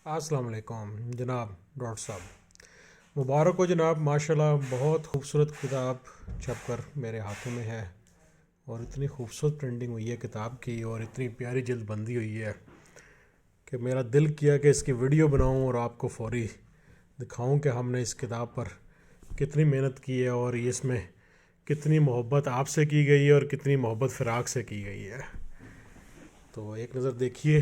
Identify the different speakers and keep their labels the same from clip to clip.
Speaker 1: السلام علیکم جناب ڈاکٹر صاحب، مبارک ہو جناب، ماشاءاللہ بہت خوبصورت کتاب چھپ کر میرے ہاتھوں میں ہے، اور اتنی خوبصورت پرنٹنگ ہوئی ہے کتاب کی، اور اتنی پیاری جلد بندی ہوئی ہے کہ میرا دل کیا کہ اس کی ویڈیو بناؤں اور آپ کو فوری دکھاؤں کہ ہم نے اس کتاب پر کتنی محنت کی ہے، اور اس میں کتنی محبت آپ سے کی گئی ہے اور کتنی محبت فراق سے کی گئی ہے۔ تو ایک نظر دیکھیے،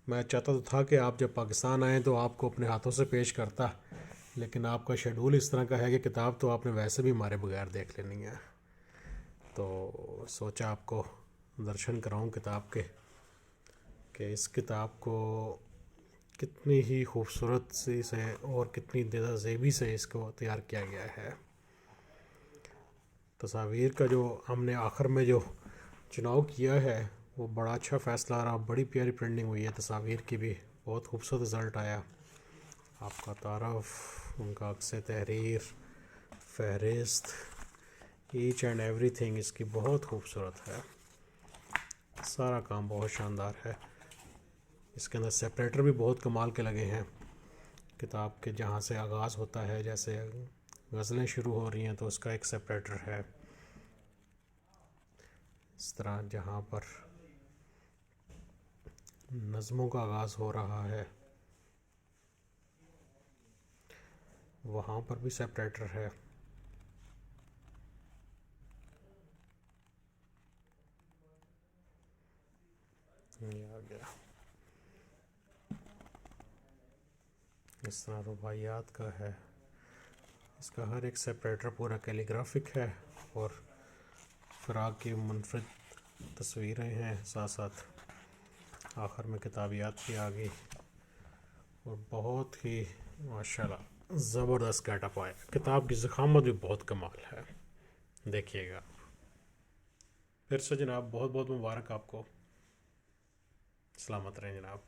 Speaker 1: میں چاہتا تو تھا کہ آپ جب پاکستان آئیں تو آپ کو اپنے ہاتھوں سے پیش کرتا، لیکن آپ کا شیڈول اس طرح کا ہے کہ کتاب تو آپ نے ویسے بھی ہمارے بغیر دیکھ لینی ہے، تو سوچا آپ کو درشن کراؤں کتاب کے، کہ اس کتاب کو کتنی ہی خوبصورت سی سے اور کتنی زیادہ زیبی سے اس کو تیار کیا گیا ہے۔ تصاویر کا جو ہم نے آخر میں جو چناؤ کیا ہے وہ بڑا اچھا فیصلہ رہا، بڑی پیاری پرنٹنگ ہوئی ہے، تصاویر کی بھی بہت خوبصورت رزلٹ آیا۔ آپ کا تعارف، ان کا عکس تحریر، فہرست، ایچ اینڈ ایوری تھنگ اس کی بہت خوبصورت ہے، سارا کام بہت شاندار ہے۔ اس کے اندر سیپریٹر بھی بہت کمال کے لگے ہیں، کتاب کے جہاں سے آغاز ہوتا ہے، جیسے غزلیں شروع ہو رہی ہیں تو اس کا ایک سیپریٹر ہے، اس طرح جہاں پر نظموں کا آغاز ہو رہا ہے وہاں پر بھی سیپریٹر ہے۔ یہ آ گیا، اس طرح رباعیات کا ہے، اس کا ہر ایک سیپریٹر پورا کیلی گرافک ہے، اور فراق کی منفرد تصویریں ہیں، ساتھ ساتھ آخر میں کتابیات بھی آ گئی، اور بہت ہی ماشاءاللہ زبردست گیٹ اپ آیا۔ کتاب کی ضخامت بھی بہت کمال ہے، دیکھیے گا۔ پھر سے جناب بہت بہت مبارک آپ کو، سلامت رہیں جناب۔